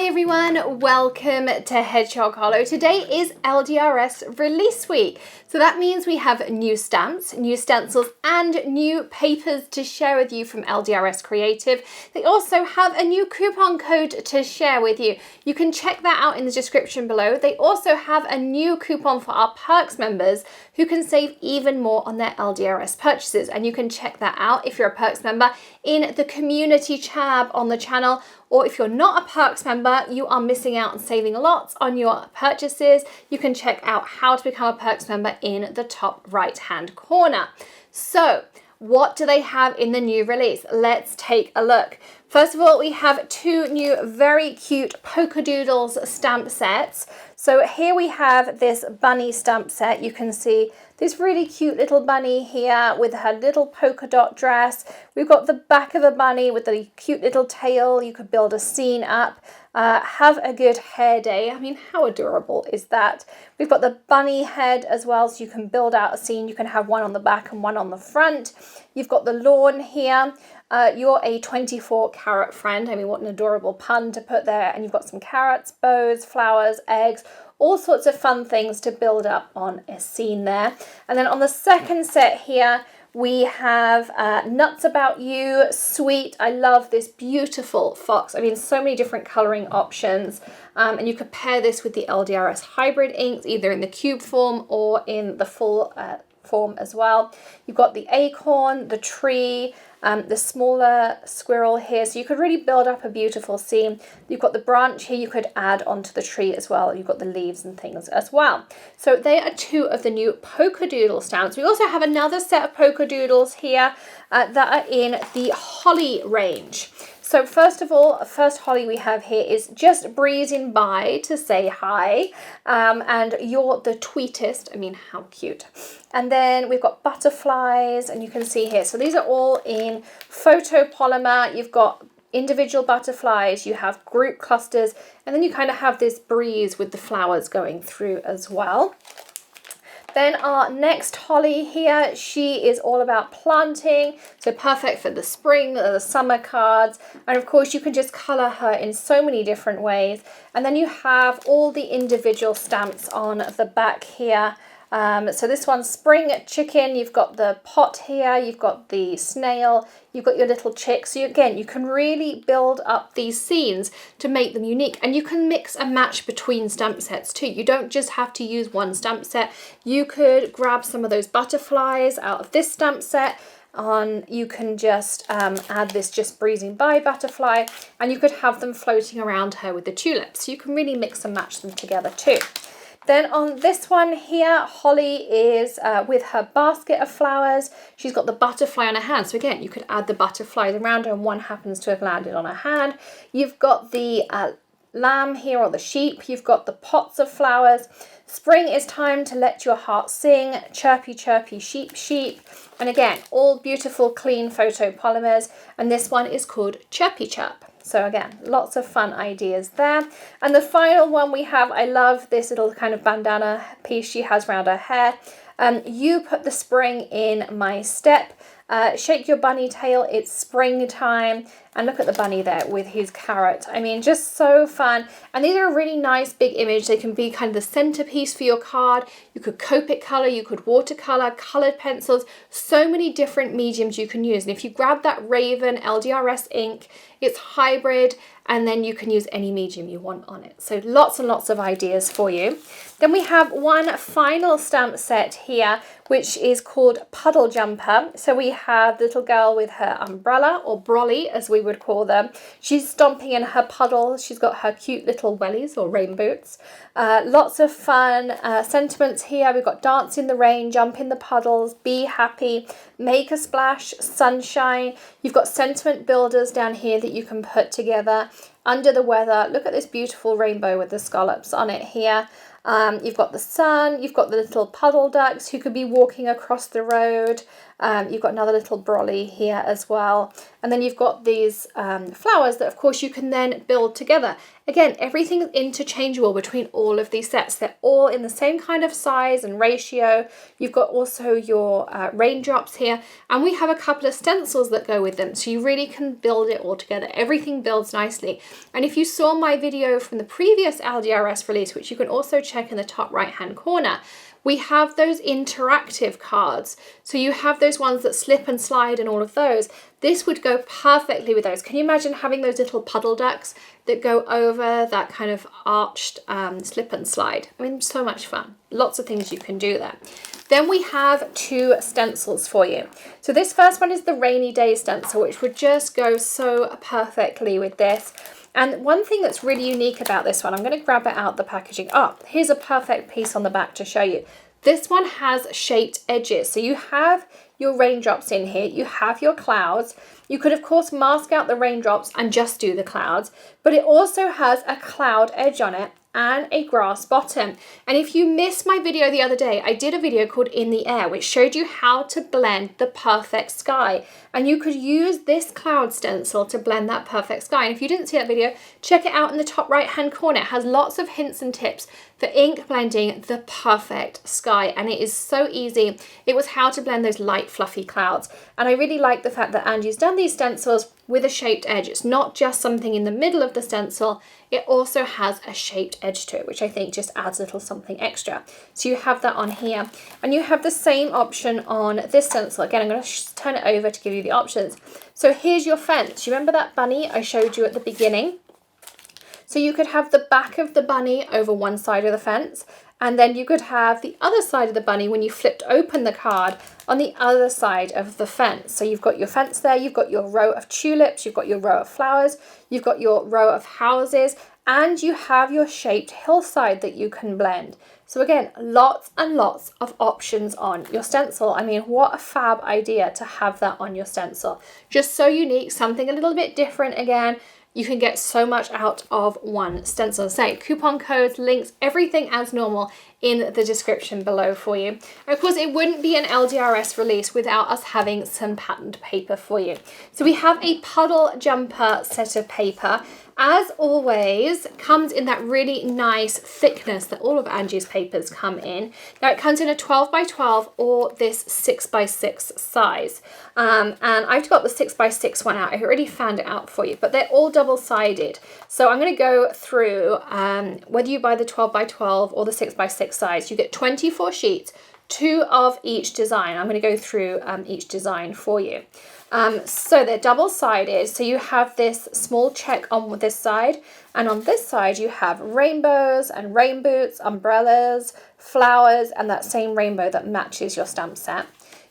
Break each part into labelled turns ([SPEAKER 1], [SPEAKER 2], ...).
[SPEAKER 1] everyone, welcome to Hedgehog Hollow. Today is LDRS release week. So that means we have new stamps, new stencils and new papers to share with you from LDRS Creative. They also have a new coupon code to share with you. You can check that out in the description below. They also have a new coupon for our Perks members who can save even more on their LDRS purchases. And you can check that out if you're a Perks member in the community tab on the channel. Or if you're not a Perks member, you are missing out on saving lots on your purchases. You can check out how to become a Perks member in the top right-hand corner. So, what do they have in the new release? Let's take a look. First of all, we have two new very cute Polka Doodles stamp sets. So here we have this bunny stamp set. You can see this really cute little bunny here with her little polka dot dress. We've got the back of a bunny with the cute little tail. You could build a scene up. Have a good hair day. I mean, how adorable is that? We've got the bunny head as well, so you can build out a scene. You can have one on the back and one on the front. You've got the lawn here. You're a 24 carat friend. I mean, what an adorable pun to put there. And you've got some carrots, bows, flowers, eggs, all sorts of fun things to build up on a scene there. And then on the second set here, we have Nuts About You, Sweet. I love this beautiful fox. I mean, so many different coloring options. And you could pair this with the LDRS hybrid inks, either in the cube form or in the full form as well. You've got the acorn, the tree, the smaller squirrel here, so you could really build up a beautiful scene. You've got the branch here you could add onto the tree as well. You've got the leaves and things as well. So they are two of the new Polka Doodle stamps. We also have another set of Polka Doodles here that are in the Holly range. So first of all, first holly we have here is just breezing by to say hi. And you're the tweetest. I mean, how cute. And then we've got butterflies, and you can see here. So these are all in photopolymer. You've got individual butterflies, you have group clusters, and then you kind of have this breeze with the flowers going through as well. Then our next holly here, she is all about planting, so perfect for the spring, the summer cards, and of course you can just colour her in so many different ways. And then you have all the individual stamps on the back here. So this one's spring chicken, you've got the pot here, you've got the snail, you've got your little chick. So again, you can really build up these scenes to make them unique, and you can mix and match between stamp sets too. You don't just have to use one stamp set. You could grab some of those butterflies out of this stamp set. You can just add this just breezing by butterfly, and you could have them floating around her with the tulips. So you can really mix and match them together too. Then on this one here, Holly is with her basket of flowers. She's got the butterfly on her hand. So again, you could add the butterflies around her, and one happens to have landed on her hand. You've got the lamb here, or the sheep. You've got the pots of flowers. Spring is time to let your heart sing. Chirpy, chirpy, sheep, sheep. And again, all beautiful, clean photopolymers. And this one is called Chirpy Chirp. So again, lots of fun ideas there. And the final one we have, I love this little kind of bandana piece she has around her hair. You put the spring in my step. Shake your bunny tail, it's springtime. And look at the bunny there with his carrot. I mean, just so fun. And these are a really nice big image. They can be kind of the centerpiece for your card. You could Copic color, you could watercolor, colored pencils, so many different mediums you can use. And if you grab that Raven LDRS ink, it's hybrid, and then you can use any medium you want on it. So lots and lots of ideas for you. Then we have one final stamp set here, which is called Puddle Jumper. So we have the little girl with her umbrella, or brolly as we would call them. She's stomping in her puddle. She's got her cute little wellies, or rain boots. Lots of fun sentiments here. We've got dance in the rain, jump in the puddles, be happy, make a splash, sunshine. You've got sentiment builders down here that you can put together. Under the weather, look at this beautiful rainbow with the scallops on it here. You've got the sun, you've got the little puddle ducks who could be walking across the road. You've got another little brolly here as well. And then you've got these flowers that of course you can then build together. Again, everything is interchangeable between all of these sets. They're all in the same kind of size and ratio. You've got also your raindrops here, and we have a couple of stencils that go with them, so you really can build it all together. Everything builds nicely. And if you saw my video from the previous LDRS release, which you can also check in the top right hand corner, we have those interactive cards. So you have those ones that slip and slide and all of those. This would go perfectly with those. Can you imagine having those little puddle ducks that go over that kind of arched slip and slide? I mean, so much fun. Lots of things you can do there. Then we have 2 stencils for you. So this first one is the rainy day stencil, which would just go so perfectly with this. And one thing that's really unique about this one, I'm going to grab it out the packaging. Oh, here's a perfect piece on the back to show you. This one has shaped edges. So you have your raindrops in here, you have your clouds. You could of course mask out the raindrops and just do the clouds, but it also has a cloud edge on it and a grass bottom. And if you missed my video the other day, I did a video called In the Air, which showed you how to blend the perfect sky. And you could use this cloud stencil to blend that perfect sky. And if you didn't see that video, check it out in the top right hand corner. It has lots of hints and tips for ink blending the perfect sky. And it is so easy. It was how to blend those light fluffy clouds. And I really like the fact that Angie's done these stencils with a shaped edge. It's not just something in the middle of the stencil, it also has a shaped edge to it, which I think just adds a little something extra. So you have that on here, and you have the same option on this stencil. Again, I'm going to turn it over to give you the options. So here's your fence. You remember that bunny I showed you at the beginning? So you could have the back of the bunny over one side of the fence, and then you could have the other side of the bunny when you flipped open the card on the other side of the fence. So you've got your fence there, you've got your row of tulips, you've got your row of flowers, you've got your row of houses, and you have your shaped hillside that you can blend. So again, lots and lots of options on your stencil. I mean, what a fab idea to have that on your stencil. Just so unique, something a little bit different again. You can get so much out of one stencil. Say coupon codes, links, everything as normal in the description below for you. And of course, it wouldn't be an LDRS release without us having some patterned paper for you. So we have a Puddle Jumper set of paper. As always, comes in that really nice thickness that all of Angie's papers come in. Now it comes in a 12 by 12 or this 6 by 6 size. And I've got the 6 by 6 one out. I already found it out for you, but they're all double-sided. So I'm going to go through whether you buy the 12 by 12 or the 6 by 6 size. You get 24 sheets, 2 of each design. I'm going to go through each design for you. So they're double-sided, so you have this small check on this side, and on this side you have rainbows and rain boots, umbrellas, flowers, and that same rainbow that matches your stamp set.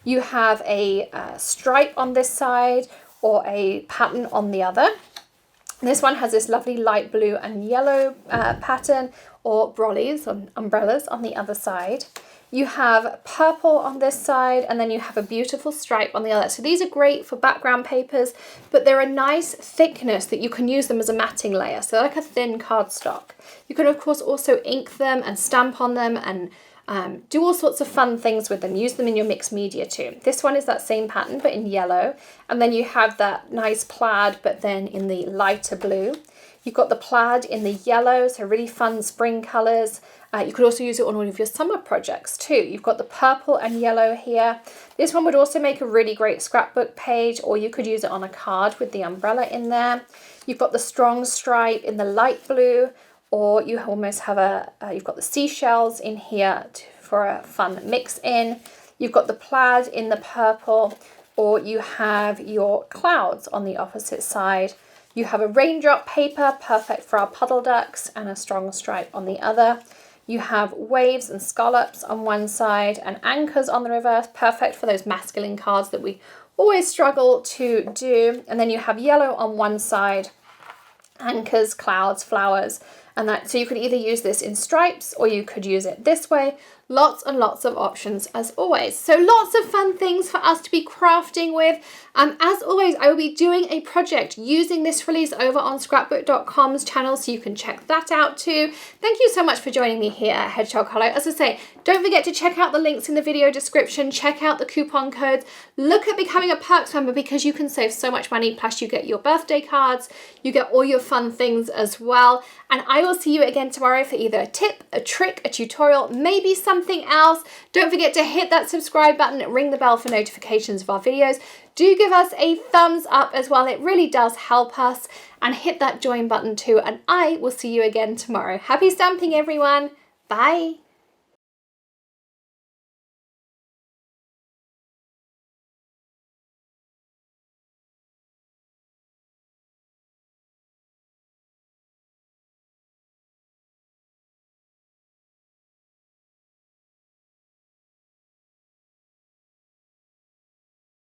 [SPEAKER 1] You have a stripe on this side or a pattern on the other. This one has this lovely light blue and yellow pattern, or brollies or umbrellas on the other side. You have purple on this side, and then you have a beautiful stripe on the other. So these are great for background papers, but they're a nice thickness that you can use them as a matting layer. So like a thin cardstock. You can of course also ink them and stamp on them and do all sorts of fun things with them. Use them in your mixed media too. This one is that same pattern, but in yellow. And then you have that nice plaid, but then in the lighter blue. You've got the plaid in the yellow, so really fun spring colours. You could also use it on all of your summer projects too. You've got the purple and yellow here. This one would also make a really great scrapbook page, or you could use it on a card with the umbrella in there. You've got the strong stripe in the light blue, or you almost have you've got the seashells in here for a fun mix in. You've got the plaid in the purple, or you have your clouds on the opposite side. You have a raindrop paper, perfect for our puddle ducks, and a strong stripe on the other. You have waves and scallops on one side and anchors on the reverse, perfect for those masculine cards that we always struggle to do. And then you have yellow on one side, anchors, clouds, flowers, and that. So you could either use this in stripes or you could use it this way. Lots and lots of options as always. So lots of fun things for us to be crafting with. As always, I will be doing a project using this release over on scrapbook.com's channel, so you can check that out too. Thank you so much for joining me here at Hedgehog Hollow. As I say, don't forget to check out the links in the video description, check out the coupon codes, look at becoming a Perks member because you can save so much money, plus you get your birthday cards, you get all your fun things as well. And I will see you again tomorrow for either a tip, a trick, a tutorial, maybe something else. Don't forget to hit that subscribe button, ring the bell for notifications of our videos. Do give us a thumbs up as well, it really does help us. And hit that join button too, and I will see you again tomorrow. Happy stamping everyone, bye.